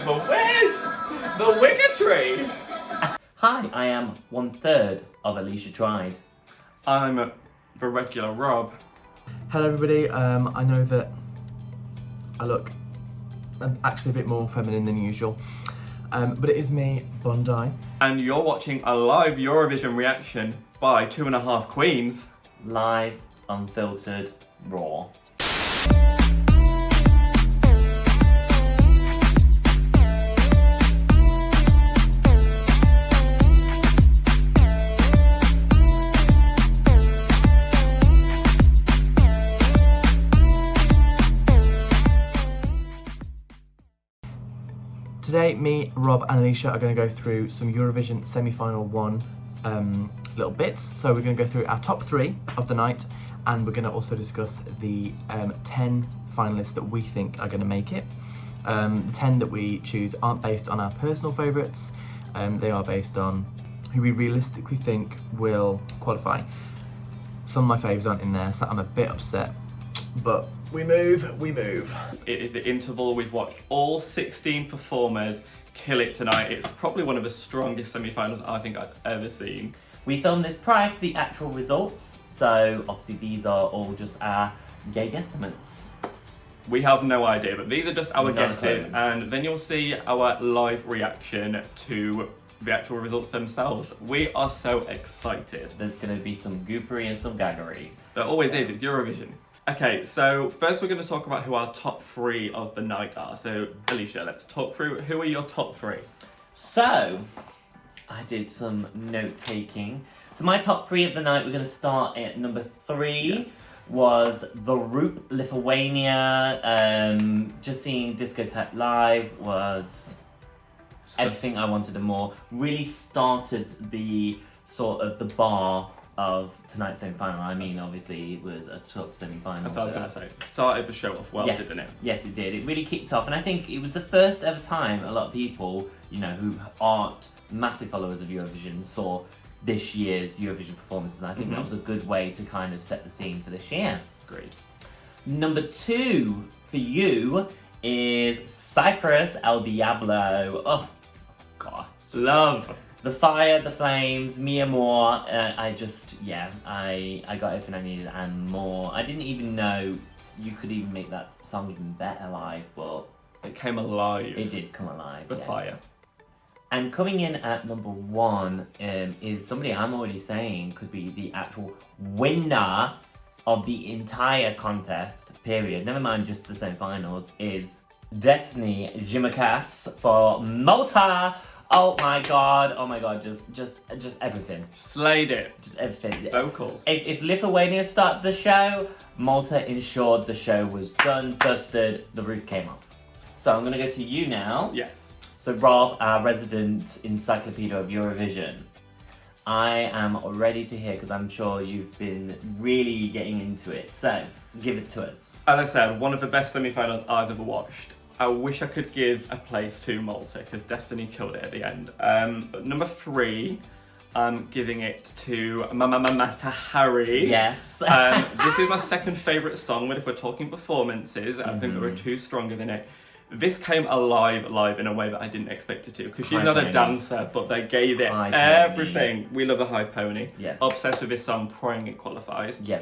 The Wiggatry! Hi, I am 1/3 of Alicia Tried. I'm the regular Rob. Hello everybody, I know that I look actually a bit more feminine than usual, but it is me, Bondi. And you're watching a live Eurovision reaction by 2.5 Queens. Live, unfiltered, raw. Today, me, Rob and Alicia are going to go through some Eurovision semi-final 1 little bits. So we're going to go through our top 3 of the night, and we're going to also discuss the 10 finalists that we think are going to make it. The 10 that we choose aren't based on our personal favourites, they are based on who we realistically think will qualify. Some of my faves aren't in there, so I'm a bit upset, but we move. It is the interval. We've watched all 16 performers kill it tonight. It's probably one of the strongest semi-finals I think I've ever seen. We filmed this prior to the actual results, so obviously these are all just our gay guesstimates. We have no idea, but these are just our No guesses, clue. and then you'll see our live reaction to the actual results themselves. We are so excited. There's going to be some goopery and some gaggery. There always is, it's Eurovision. Okay, so first we're going to talk about who our top 3 of the night are. So, Alicia, let's talk through who are your top 3. So, I did some note-taking. So my top 3 of the night, we're going to start at number 3. Yes. Was the Roop, Lithuania. Just seeing Discoteque live was everything I wanted and more. Really started the sort of the bar of tonight's semi-final. I mean, obviously it was a tough semi-final. That's what I was going to say. Started the show off well, Yes, didn't it? yes, it did. It really kicked off, and I think it was the first ever time a lot of people, you know, who aren't massive followers of Eurovision saw this year's Eurovision performances, and I think that was a good way to kind of set the scene for this year. Agreed. Number 2 for you is Cyprus, El Diablo. Oh, God. Love. The fire, the flames, mi amor. I got everything I needed and more. I didn't even know you could even make that song even better live, but It came alive. it did come alive. The yes. fire. And coming in at number 1 is somebody I'm already saying could be the actual winner of the entire contest, period. Never mind just the semi-finals, is Destiny Casse for Malta. Oh my god, just everything. Slayed it. Just everything. Vocals. If Lithuania started the show, Malta ensured the show was done, dusted, the roof came off. So I'm gonna go to you now. Yes. So Rob, our resident encyclopedia of Eurovision, I am ready to hear because I'm sure you've been really getting into it. So give it to us. As I said, one of the best semi-finals I've ever watched. I wish I could give a place to Malta because Destiny killed it at the end. But number 3, I'm giving it to Mata Hari. Yes. This is my second favourite song, but if we're talking performances, I think there were 2 stronger than it. This came alive live in a way that I didn't expect it to, because she's High not pony. a dancer, but they gave it High everything. pony. We love a high pony. Yes. Obsessed with this song, praying it qualifies. Yeah.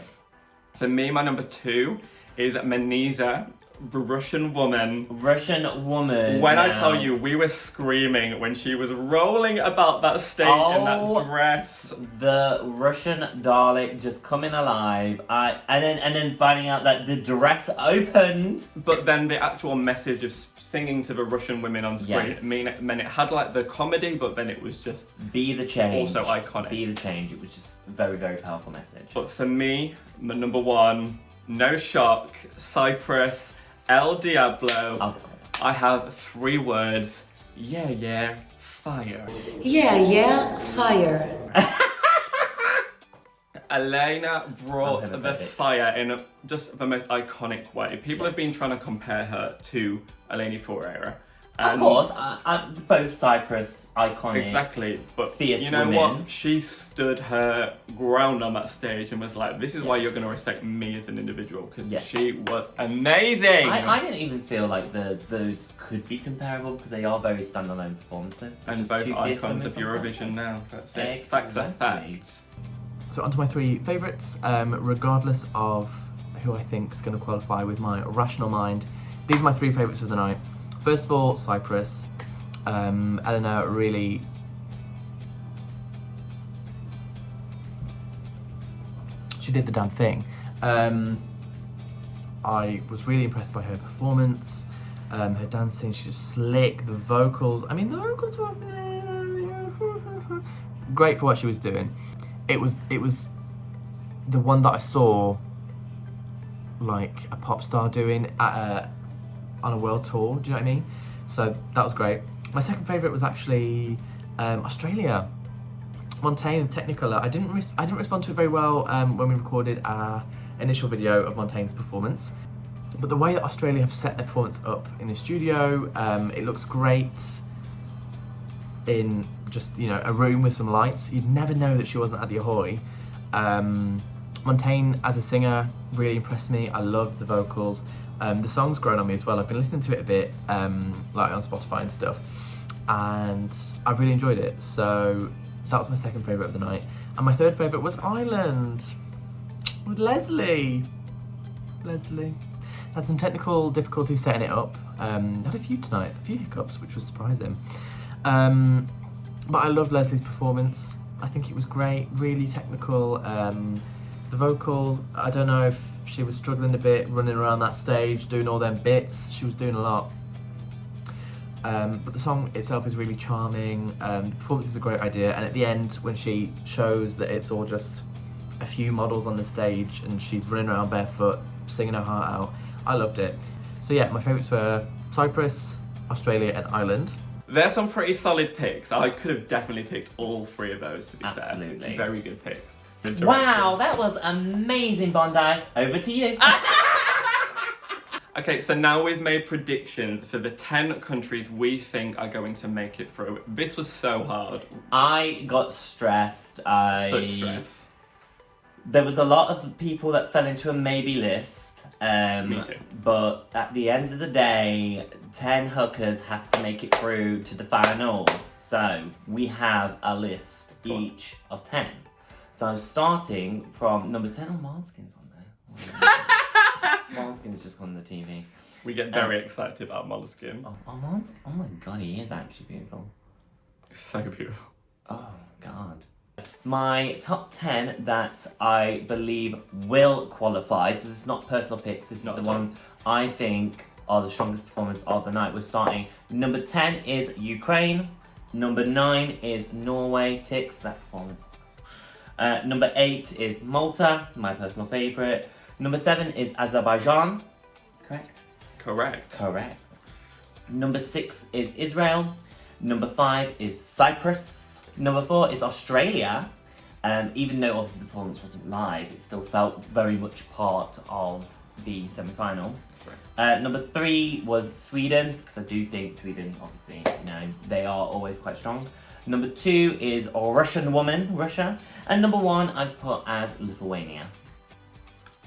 For me, my number 2 is Manizha, the Russian woman. Russian woman. When I now. tell you, we were screaming when she was rolling about that stage in that dress. The Russian Dalek just coming alive. And then finding out that the dress opened. But then the actual message of singing to the Russian women on screen, Yes. meant it had like the comedy, but then it was just Be the change. also iconic. Be the change. It was just a very, very powerful message. But for me, my number 1, no shock, Cyprus, El Diablo. Oh. I have 3 words. Yeah, fire. Yeah, fire. Elena brought I'm the pathetic. fire in just the most iconic way. People have been trying to compare her to Elena Tsagrinou, Of course, both Cyprus, iconic. Exactly, but fierce you know women. what? She stood her ground on that stage and was like, "This is why Yes. you're going to respect me as an individual," because Yes. she was amazing. I didn't even feel like those could be comparable because they are very standalone performances. They're And just both two fierce icons women of from Eurovision Cyprus. now. That's it. Facts are Exactly. facts. So onto my three favourites, regardless of who I think is going to qualify with my rational mind. These are my three favourites of the night. First of all, Cyprus. Elena really... She did the damn thing. I was really impressed by her performance, her dancing, she's just slick, the vocals. I mean, the vocals were... great for what she was doing. It was the one that I saw like a pop star doing at on a world tour. Do you know what I mean? So that was great. My second favourite was actually Australia. Montaigne and Technicolor. I didn't respond to it very well when we recorded our initial video of Montaigne's performance, but the way that Australia have set their performance up in the studio, it looks great. In just, you know, a room with some lights, you'd never know that she wasn't at the Ahoy. Montaigne as a singer really impressed me. I loved the vocals. The song's grown on me as well. I've been listening to it a bit, like on Spotify and stuff, and I've really enjoyed it. So that was my second favourite of the night. And my third favourite was Ireland with Leslie. Had some technical difficulties setting it up. Had a few tonight, a few hiccups, which was surprising. But I loved Leslie's performance. I think it was great, really technical. The vocals, I don't know if she was struggling a bit running around that stage, doing all them bits. She was doing a lot. But the song itself is really charming. The performance is a great idea. And at the end, when she shows that it's all just a few models on the stage and she's running around barefoot, singing her heart out, I loved it. So yeah, my favourites were Cyprus, Australia and Ireland. There's some pretty solid picks. I could have definitely picked all three of those, to be Absolutely. fair. Very good picks. Wow, that was amazing, Bondi. Over to you. Okay, so now we've made predictions for the 10 countries we think are going to make it through. This was so hard. I got stressed. Such stress. There was a lot of people that fell into a maybe list. Me too. But at the end of the day, 10 hookers has to make it through to the final. So we have a list each of 10. So I'm starting from number 10. Oh, Marskin's on there. Marskin's just on the TV. We get very excited about Moleskine. Oh my god, he is actually beautiful. So beautiful. Oh god. My top 10 that I believe will qualify, so this is not personal picks, this is Not the at all. ones I think are the strongest performance of the night. We're starting. Number 10 is Ukraine. Number 9 is Norway. Ticks that performance. Number 8 is Malta, my personal favourite. Number 7 is Azerbaijan. Correct? Correct. Correct. Number 6 is Israel. Number 5 is Cyprus. Number 4 is Australia. Even though obviously the performance wasn't live, it still felt very much part of the semi-final. Number 3 was Sweden, because I do think Sweden, obviously, you know, they are always quite strong. Number 2 is Russia. And number 1 I've put as Lithuania.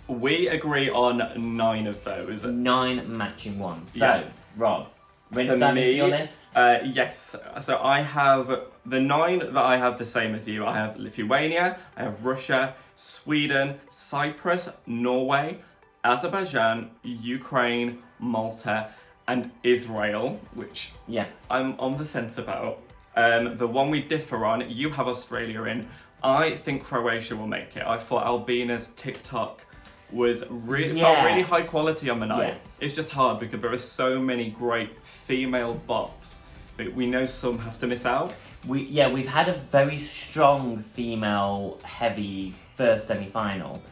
We agree on 9 of those. 9 matching ones. So, Yeah. Rob, ready For to dive into me, your list? yes. So I have the 9 that I have the same as you. I have Lithuania, I have Russia, Sweden, Cyprus, Norway, Azerbaijan, Ukraine, Malta, and Israel, which Yeah. I'm on the fence about. The one we differ on, you have Australia in. I think Croatia will make it. I thought Albina's TikTok was felt really high quality on the night. Yes. It's just hard because there are so many great female bops that we know some have to miss out. We've had a very strong female heavy first semi-final,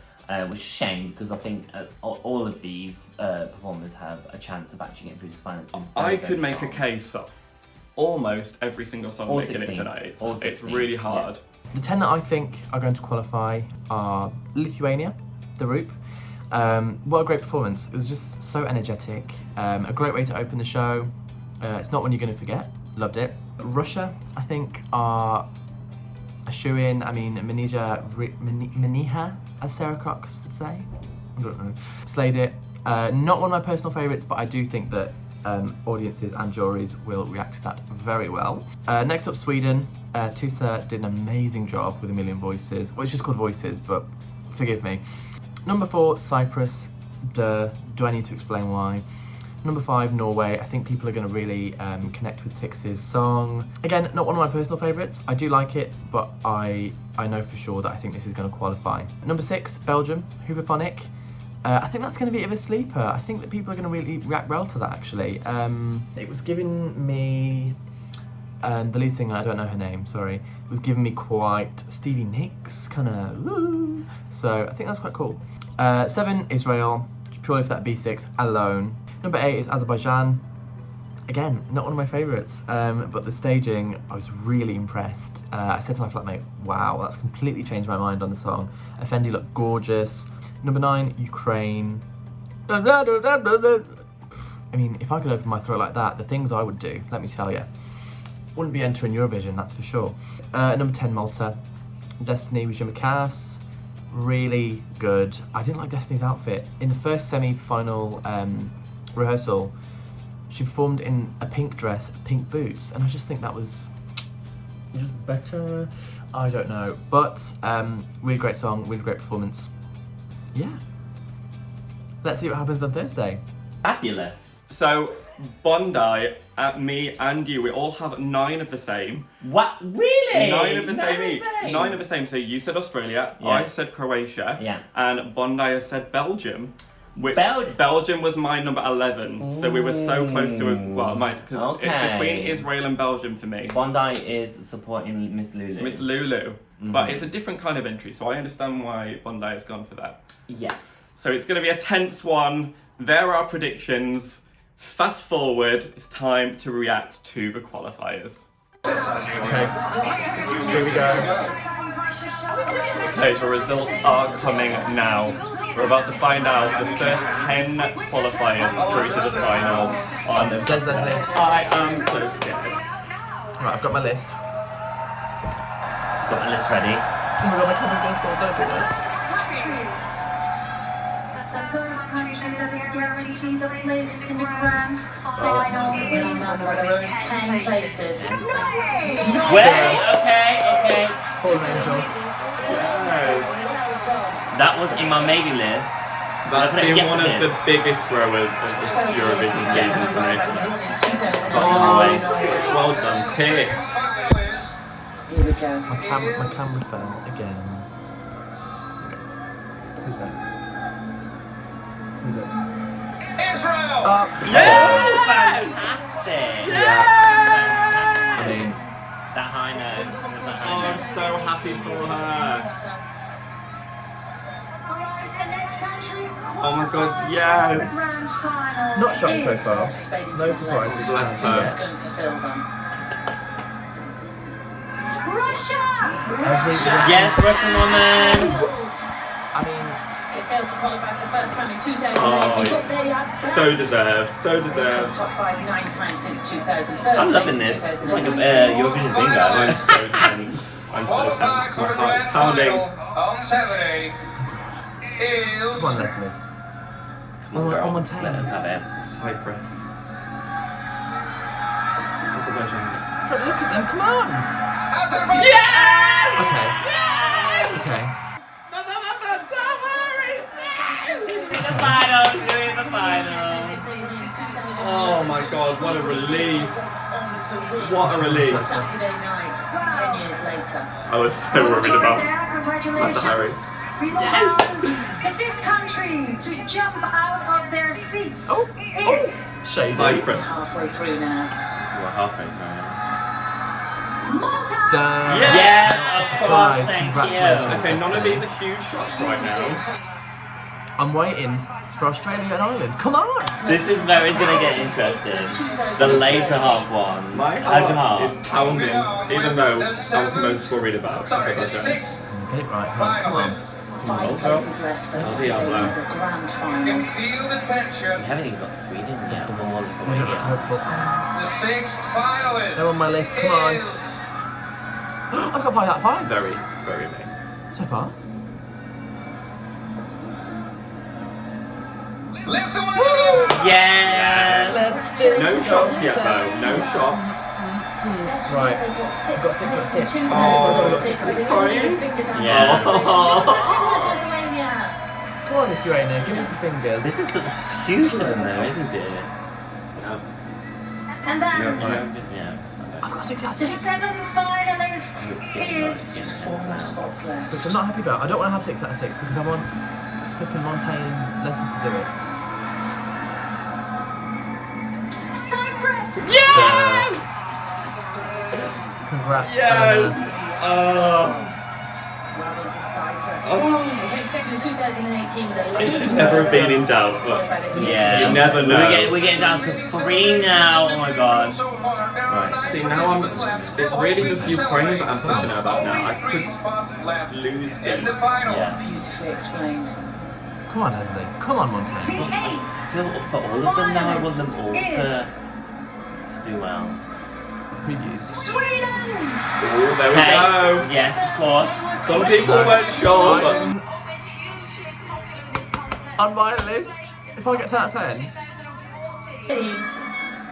which is a shame because I think all of these performers have a chance of actually getting through the final. It's been very, I could make strong. a case for almost every single song All making 16. it tonight. All It's 16, really hard. The 10 that I think are going to qualify are Lithuania, the Roop. What a great performance. It was just so energetic. A great way to open the show. It's not one you're going to forget. Loved it. Russia, I think, are a shoe-in. I mean, Manizha, as Sarah Cox would say. I don't know. Slayed it. Not one of my personal favourites, but I do think that audiences and juries will react to that very well. Next up, Sweden. Tusse did an amazing job with A Million Voices. Well, it's just called Voices, but forgive me. Number 4, Cyprus. Duh. Do I need to explain why? Number 5, Norway. I think people are going to really connect with Tix's song. Again, not one of my personal favourites. I do like it, but I know for sure that I think this is going to qualify. Number 6, Belgium. Hooverphonic. I think that's going to be a bit of a sleeper. I think that people are going to really react well to that, actually. It was giving me... the lead singer, I don't know her name, sorry, was giving me quite Stevie Nicks, kind of woo. So I think that's quite cool. 7, Israel, purely for that B6 alone. Number 8 is Azerbaijan. Again, not one of my favourites, but the staging, I was really impressed. I said to my flatmate, wow, that's completely changed my mind on the song. Efendi looked gorgeous. Number 9, Ukraine. I mean, if I could open my throat like that, the things I would do, let me tell you. Wouldn't be entering Eurovision, that's for sure. Number 10, Malta. Destiny with casse. Really good. I didn't like Destiny's outfit. In the first semi-final rehearsal, she performed in a pink dress, pink boots, and I just think that was just better. I don't know. But really great song, really great performance. Yeah. Let's see what happens on Thursday. Fabulous. So, Bondi, me and you, we all have 9 of the same. What? Really? 9 of the same each. 9 of the same. So you said Australia, Yeah. I said Croatia, Yeah. and Bondi has said Belgium. Which Belgium? Belgium was my number 11, so we were so close to it. Well, because Okay. it's between Israel and Belgium for me. Bondi is supporting Miss Lulu. Miss Lulu, but it's a different kind of entry, so I understand why Bondi has gone for that. Yes. So it's going to be a tense one. There are predictions. Fast forward, it's time to react to the qualifiers. Okay, here we go. Okay, the results are coming now. We're about to find out the first 10 qualifiers through to the final. On the Says Leslie. I am so scared. Right, I've got my list. Got my list ready. Oh my god, my camera's gonna fall, don't do that. The first country that is guaranteed a place in the grand final is 10 places. Wait, okay. Poor Angel. That was in my maybe list. That's But been yes, one it of did. the biggest throwers of this Eurovision season for me. Wait. Well done, Tix. Here we go. My camera fell again. Okay. Who's next? Who's it? Israel! Oh, fantastic! I mean, That high note. That Oh, high I'm note. so happy for her. Oh my god, yes! not shocked so far. No surprises. Bless her. Yes, Russian woman! I mean, Failed to qualify for the first time in 2018, but they are So deserved, so top deserved. 5 9 times since 2013. I'm loving this. It's like a Eurovision bingo. I'm so tense. I'm so tense. My heart's pounding. On 70 is... come on, Leslie. Come on, girl. On 10. Let us have it. Cyprus. Azerbaijan. But look at them, come on! Azerbaijan! Okay. Okay. The final, doing the final. Oh my god, what a relief. What a relief. Saturday night, 10 years later. I was so worried about Congratulations. Harry. We will have the 5th country to jump out of their seats. Is Shady. Cyprus. halfway through now. We're halfway through. Malta. Done. Yeah. Yes, of course, Guys, thank congratulations. I say none of these are huge shots right now. I'm waiting for Australia and Ireland. Come on! This is where it's gonna get interesting. The later half one. My How's your heart heart? is pounding, even though I was most worried about Azerbaijan. Get it right, hon. Come on. Malta. places left. That's the Diablo. grand You final. can feel the tension. We haven't even got Sweden yet. They don't look Lithuania. hopeful. The sixth finalist. They're on my list, come on. is I've got 5 out of 5 Very, very me. so far. Lithuania. Yes! No shots yet though, no shots. Right, I've got 6 out of 6. Oh, Yeah. Lithuania. Come on, Lithuania, give us the fingers. This is huge for them though, isn't it? And then Yeah. I've got 6 out of the 6. seventh finalist is. Just 4 more spots left. Which I'm not happy about. I don't want to have 6 out of 6 because I want Pippin, Montaigne and Leicester to do it. Cyprus. Congrats, Yes! Elena. Well done to Cyprus. It came second in 2018 with a It should never have been in doubt, but Yeah. you never So know. we're getting down to 3 now. Oh my god. Right. See, now it's really just Ukraine that I'm pushing about now. I could lose in this. the final. Yeah. Beautifully explained. Come on, Leslie. Come on, The Montaigne. eighth I feel for all of them now, I want them all to do well. Previews. Sweden. Oh, there we Okay. go. Yes, of course. Some people weren't sure, but I'm on my list. If I get 10 out of 10.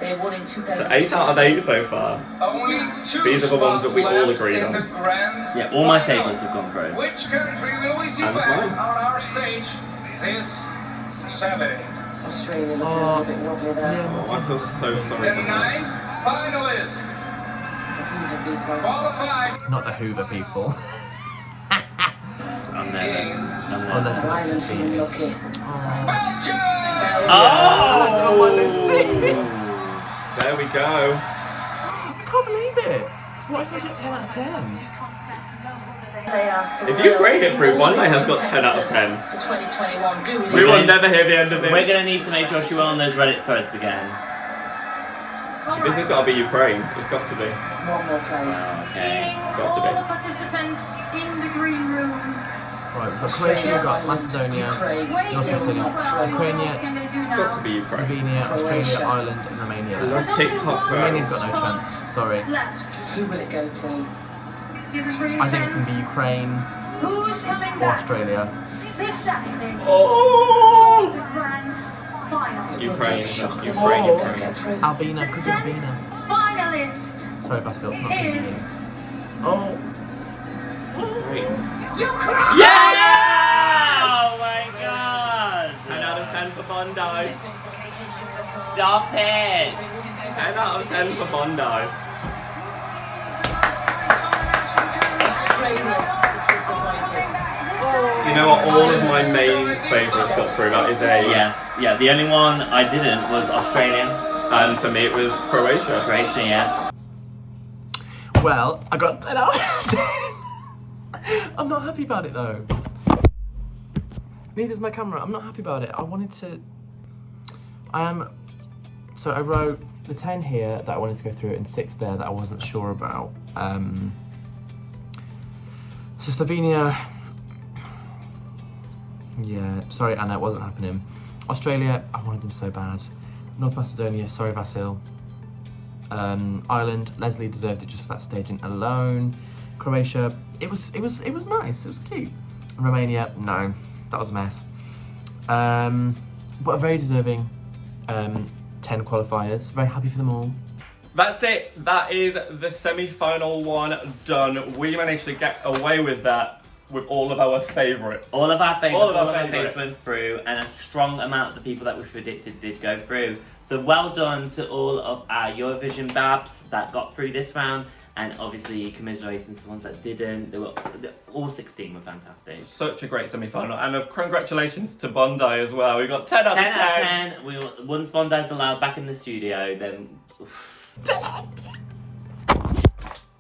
They won in 2000. so 8 out of 8 so far. Only 2 These are the ones that we spots all left agreed in on. the grand Yeah, all my final. favourites have gone through. Which country will we see And back mine. on our stage this Saturday? Australia looking a little bit wobbly there. Yeah, Oh, I feel so sorry The for them. ninth finalist, The Hoover people. qualified Not the Hoover people. I'm nervous. I'm Unless nervous. Ireland's feeling lucky. Belgium. Oh! There we go. I can't believe it. What if I get 10 out of 10? They are If you grade it through, one may have got 10 out of 10. For 2021, do we? We will never hear the end of this. We're gonna need to make sure she went on those Reddit threads again. This has got to be Ukraine. It's got to be. One more place. Okay. It's got to be. All the participants in the green room. Right, we've got Croatia, we've got Macedonia, Ukraine. North Macedonia, Ukraine, Can they do It's got to now? be Ukraine. Slovenia, Australia, Ireland, and There's Romania. no TikTok Romania's votes. got no chance. Sorry. Left. Who will it go to? I This is really think it's going to tense. be Ukraine Who's coming or back Australia. this Saturday? Oh! The grand final. Ukraine. Or Ukraine. get through. Albina, could be Albina. Finalist Sorry, Basil, it's not good is Oh. Wait. Ukraine. Yeah! Oh my god! 10 out of 10 for Bondi. Stop it! 10 out of 10 for Bondi. Australia disappointed. You know what? All of my main favourites got through. That is a Yes, yeah, the only one I didn't was Australia. And for me, it was Croatia. Croatia, yeah. Well, I got 10 out of 10. I'm not happy about it though. Neither's my camera. I'm not happy about it. I wanted to. So I wrote the 10 here that I wanted to go through and 6 there that I wasn't sure about. So Slovenia. Yeah, sorry Anna, it wasn't happening. Australia, I wanted them so bad. North Macedonia, sorry Vasil. Ireland, Leslie deserved it just for that staging alone. Croatia, it was nice, it was cute. Romania, no, that was a mess. But a very deserving 10 qualifiers. Very happy for them all. That's it. That is the semi-final one done. We managed to get away with that with all of our favourites. All of our favourites, All of our favourites. went through, and a strong amount of the people that we predicted did go through. So well done to all of our Eurovision babs that got through this round, and obviously commiserations to the ones that didn't. All 16 were fantastic. Such a great semi-final, and congratulations to Bondi as well. We got 10 out of 10. 10 out of 10. Once Bondi's allowed back in the studio, then...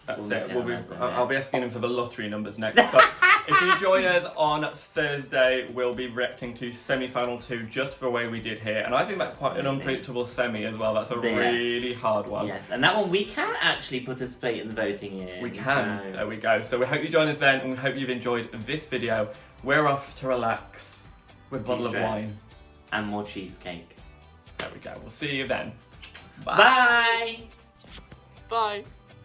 That's We'll it. make We'll be, it I'll be asking him for the lottery numbers next. But if you join us on Thursday, we'll be reacting to semi-final 2 just for the way we did here. And I think that's quite an unpredictable semi as well. That's a really hard one. Yes, and that one we can actually participate in the voting in. We can. So- There we go. So we hope you join us then, and we hope you've enjoyed this video. We're off to relax with a bottle of De-stress. wine. And more cheesecake. There we go. We'll see you then. Bye. Bye.